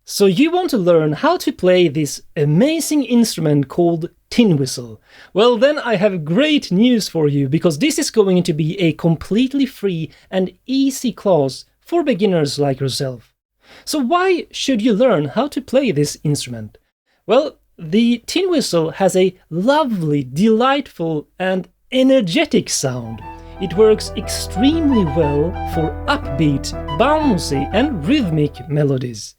So you want to learn how to play this amazing instrument called tin whistle. Well, then I have great news for you, because this is going to be a completely free and easy class for beginners like yourself. So why should you learn how to play this instrument? Well, the tin whistle has a lovely, delightful and energetic sound. It works extremely well for upbeat, bouncy and rhythmic melodies.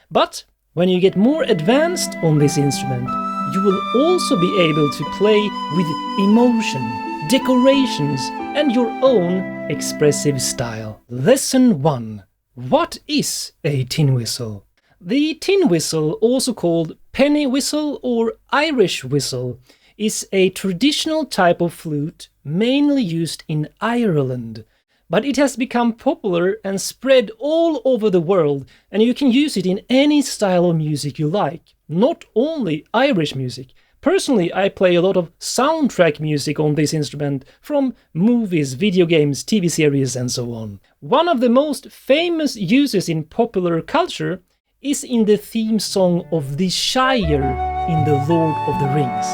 But when you get more advanced on this instrument, you will also be able to play with emotion, decorations and your own expressive style. Lesson 1. What is a tin whistle? The tin whistle, also called penny whistle or Irish whistle, is a traditional type of flute mainly used in Ireland. But it has become popular and spread all over the world, and you can use it in any style of music you like, not only Irish music. Personally, I play a lot of soundtrack music on this instrument, from movies, video games, TV series and so on. One of the most famous uses in popular culture is in the theme song of the Shire in The Lord of the Rings.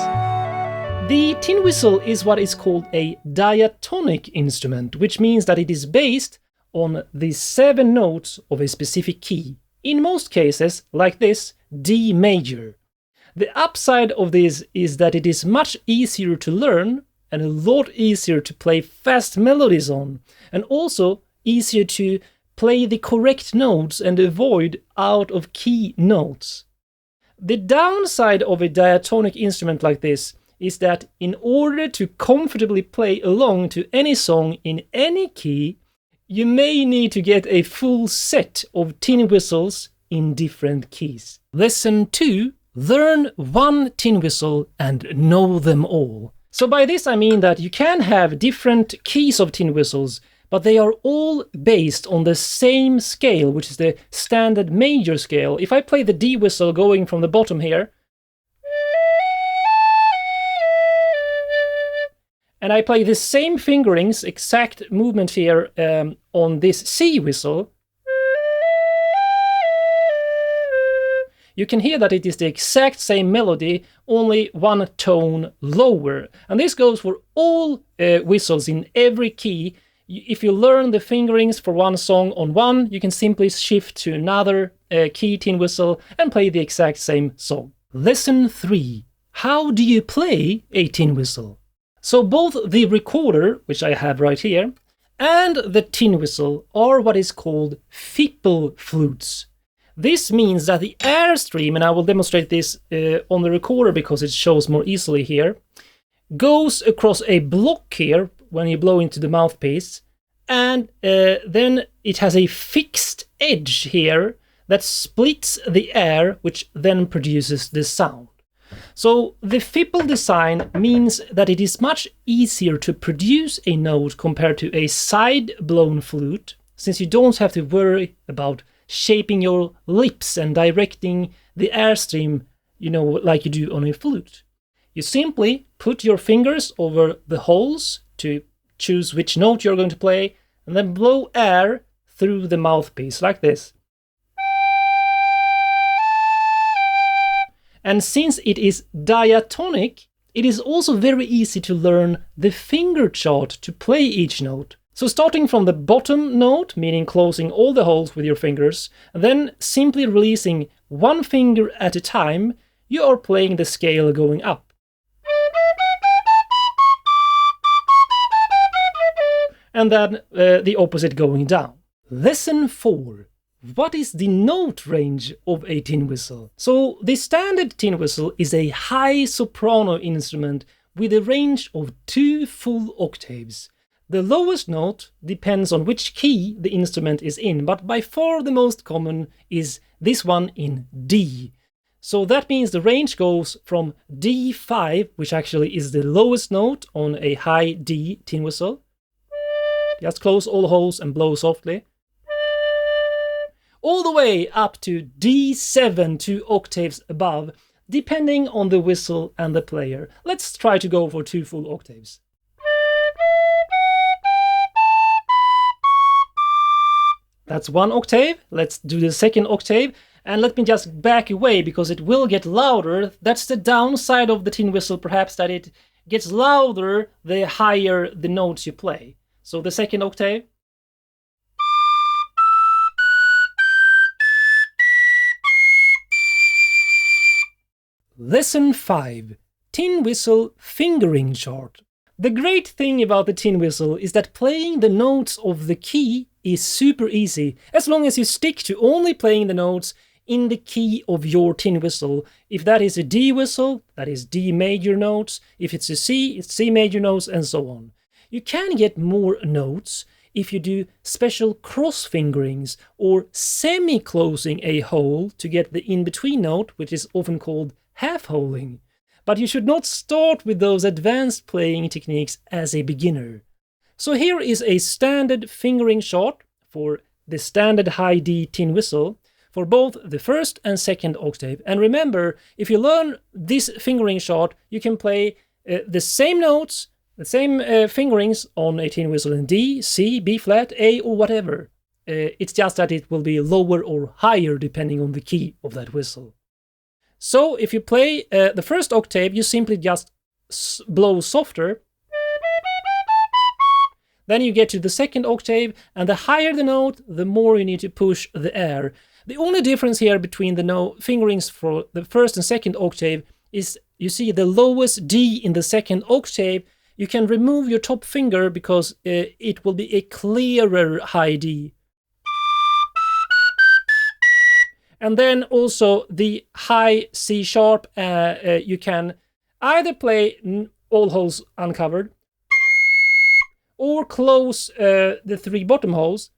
The tin whistle is what is called a diatonic instrument, which means that it is based on the 7 notes of a specific key. In most cases, like this, D major. The upside of this is that it is much easier to learn and a lot easier to play fast melodies on, and also easier to play the correct notes and avoid out of key notes. The downside of a diatonic instrument like this is that in order to comfortably play along to any song in any key, you may need to get a full set of tin whistles in different keys. Lesson 2. Learn one tin whistle and know them all. So by this I mean that you can have different keys of tin whistles, but they are all based on the same scale, which is the standard major scale. If I play the D whistle going from the bottom here, and I play the same fingerings, exact movement here on this C whistle, you can hear that it is the exact same melody, only one tone lower. And this goes for all whistles in every key. If you learn the fingerings for one song on one, you can simply shift to another key tin whistle and play the exact same song. Lesson 3. How do you play a tin whistle? So both the recorder, which I have right here, and the tin whistle are what is called fipple flutes. This means that the airstream, and I will demonstrate this on the recorder because it shows more easily here, goes across a block here when you blow into the mouthpiece, and then it has a fixed edge here that splits the air, which then produces the sound. So the fipple design means that it is much easier to produce a note compared to a side-blown flute, since you don't have to worry about shaping your lips and directing the airstream, like you do on a flute. You simply put your fingers over the holes to choose which note you're going to play, and then blow air through the mouthpiece, like this. And since it is diatonic, it is also very easy to learn the finger chart to play each note. So starting from the bottom note, meaning closing all the holes with your fingers, and then simply releasing one finger at a time, you are playing the scale going up. And then the opposite going down. Lesson 4. What is the note range of a tin whistle? So the standard tin whistle is a high soprano instrument with a range of 2 full octaves. The lowest note depends on which key the instrument is in, but by far the most common is this one in D. So that means the range goes from D5, which actually is the lowest note on a high D tin whistle. Just close all holes and blow softly. All the way up to D7, 2 octaves above, depending on the whistle and the player. Let's try to go for 2 full octaves. That's 1 octave. Let's do the second octave. And let me just back away because it will get louder. That's the downside of the tin whistle, perhaps, that it gets louder the higher the notes you play. So the second octave. Lesson 5. Tin whistle fingering chart. The great thing about the tin whistle is that playing the notes of the key is super easy, as long as you stick to only playing the notes in the key of your tin whistle. If that is a D whistle, that is D major notes. If it's a C, it's C major notes, and so on. You can get more notes if you do special cross fingerings or semi-closing a hole to get the in-between note, which is often called half-holing. But you should not start with those advanced playing techniques as a beginner. So here is a standard fingering chart for the standard high D tin whistle for both the first and second octave. And remember, if you learn this fingering chart, you can play the same notes, the same fingerings on a tin whistle in D, C, B flat, A, or whatever. It's just that it will be lower or higher depending on the key of that whistle. So if you play the first octave, you simply just blow softer. Then you get to the second octave, and the higher the note, the more you need to push the air. The only difference here between the fingerings for the first and second octave is, you see, the lowest D in the second octave, you can remove your top finger because it will be a clearer high D. And then also the high C sharp, you can either play all holes uncovered or close the 3 bottom holes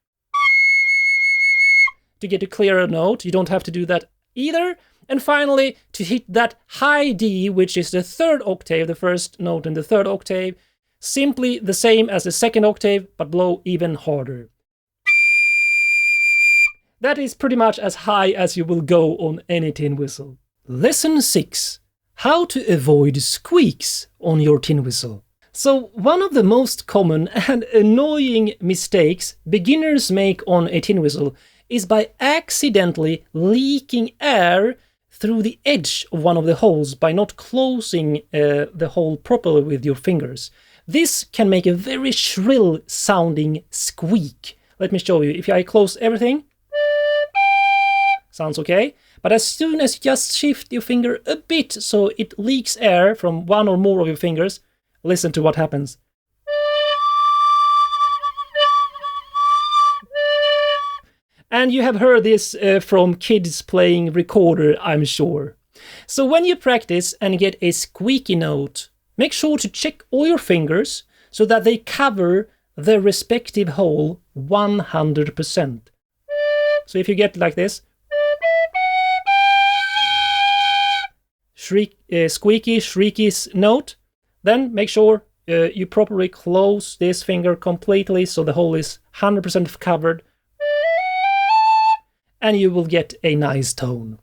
to get a clearer note. You don't have to do that either. And finally, to hit that high D, which is the third octave, the first note in the third octave, simply the same as the second octave, but blow even harder. That is pretty much as high as you will go on any tin whistle. Lesson 6. How to avoid squeaks on your tin whistle. So one of the most common and annoying mistakes beginners make on a tin whistle is by accidentally leaking air through the edge of one of the holes by not closing the hole properly with your fingers. This can make a very shrill sounding squeak. Let me show you. If I close everything, sounds okay. But as soon as you just shift your finger a bit so it leaks air from one or more of your fingers, listen to what happens. And you have heard this from kids playing recorder, I'm sure. So when you practice and get a squeaky note, make sure to check all your fingers so that they cover the respective hole 100%. So if you get like this, squeaky, shrieky note, then make sure you properly close this finger completely so the hole is 100% covered, and you will get a nice tone.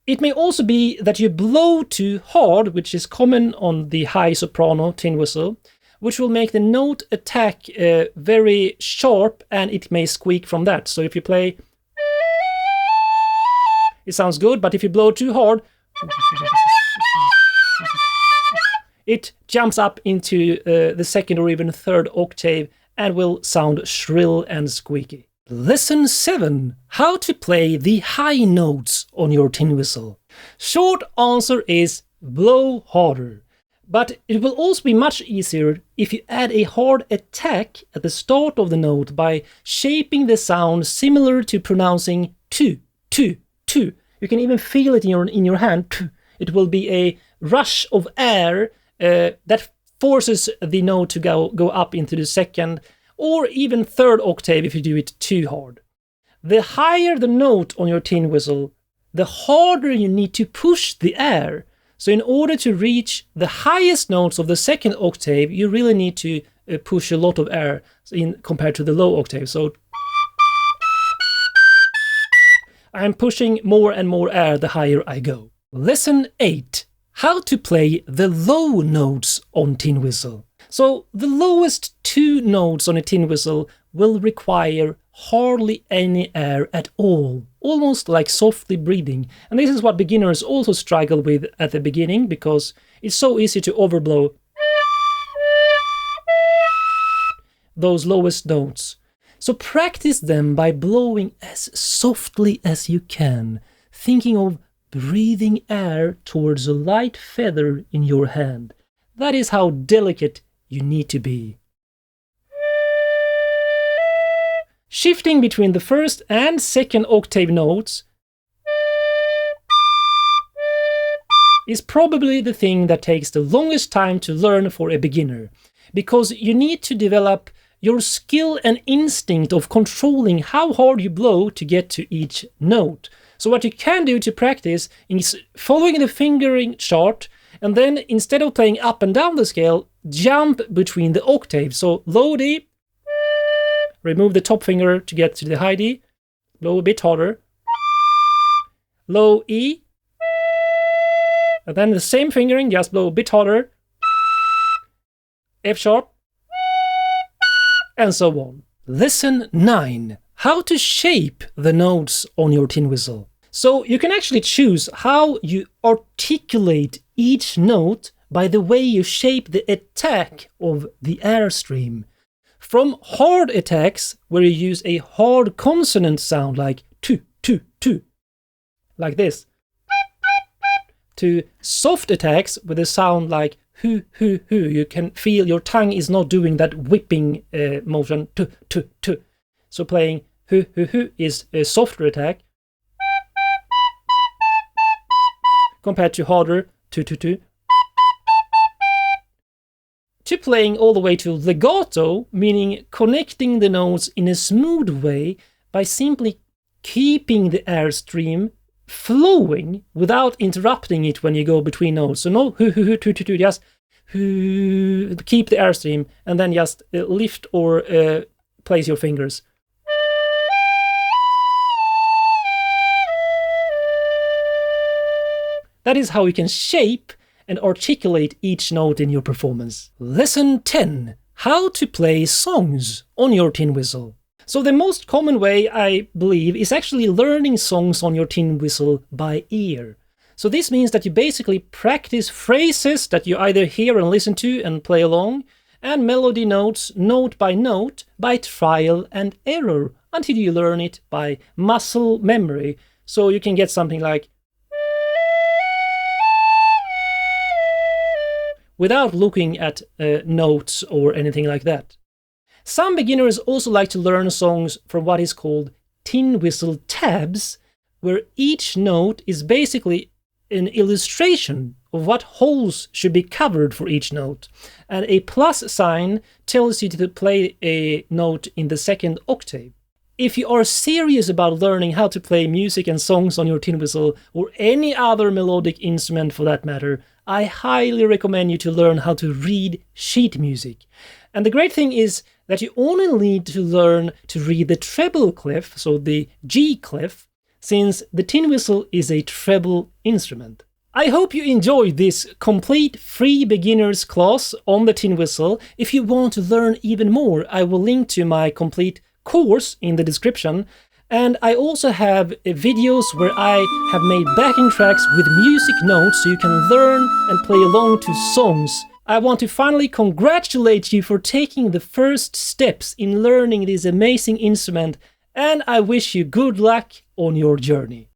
It may also be that you blow too hard, which is common on the high soprano tin whistle, which will make the note attack very sharp, and it may squeak from that. So if you play, it sounds good, but if you blow too hard, it jumps up into the second or even third octave and will sound shrill and squeaky. Lesson 7. How to play the high notes on your tin whistle. Short answer is blow harder. But it will also be much easier if you add a hard attack at the start of the note by shaping the sound similar to pronouncing tu, tu, tu. You can even feel it in your hand. It will be a rush of air that forces the note to go up into the second or even third octave if you do it too hard. The higher the note on your tin whistle, the harder you need to push the air. So in order to reach the highest notes of the second octave, you really need to push a lot of air compared to the low octave. So I'm pushing more and more air the higher I go. Lesson 8. How to play the low notes on tin whistle. So the lowest 2 notes on a tin whistle will require hardly any air at all, almost like softly breathing. And this is what beginners also struggle with at the beginning, because it's so easy to overblow those lowest notes. So practice them by blowing as softly as you can, thinking of breathing air towards a light feather in your hand. That is how delicate you need to be. Shifting between the first and second octave notes is probably the thing that takes the longest time to learn for a beginner, because you need to develop your skill and instinct of controlling how hard you blow to get to each note. So what you can do to practice is following the fingering chart, and then instead of playing up and down the scale, jump between the octaves. So low D, remove the top finger to get to the high D, blow a bit harder, low E, and then the same fingering, just blow a bit harder, F sharp, and so on. Lesson 9. How to shape the notes on your tin whistle. So you can actually choose how you articulate each note by the way you shape the attack of the airstream. From hard attacks, where you use a hard consonant sound like tu, tu, tu, like this, to soft attacks with a sound like hu, hu, hu. You can feel your tongue is not doing that whipping motion, tu, tu, tu. So playing hu, hu, hu is a softer attack compared to harder tu, tu, tu. To playing all the way to legato, meaning connecting the notes in a smooth way by simply keeping the airstream flowing without interrupting it when you go between notes. So no hu hu hu tu tu tu, just hu, keep the airstream and then just lift or place your fingers. That is how you can shape and articulate each note in your performance. Lesson 10. How to play songs on your tin whistle. So the most common way, I believe, is actually learning songs on your tin whistle by ear. So this means that you basically practice phrases that you either hear and listen to and play along, and melody notes note by trial and error until you learn it by muscle memory. So you can get something like without looking at notes or anything like that. Some beginners also like to learn songs from what is called tin whistle tabs, where each note is basically an illustration of what holes should be covered for each note, and a plus sign tells you to play a note in the second octave. If you are serious about learning how to play music and songs on your tin whistle, or any other melodic instrument for that matter, I highly recommend you to learn how to read sheet music. And the great thing is that you only need to learn to read the treble clef, so the G clef, since the tin whistle is a treble instrument. I hope you enjoyed this complete free beginners class on the tin whistle. If you want to learn even more, I will link to my complete course in the description. And I also have videos where I have made backing tracks with music notes so you can learn and play along to songs. I want to finally congratulate you for taking the first steps in learning this amazing instrument, and I wish you good luck on your journey.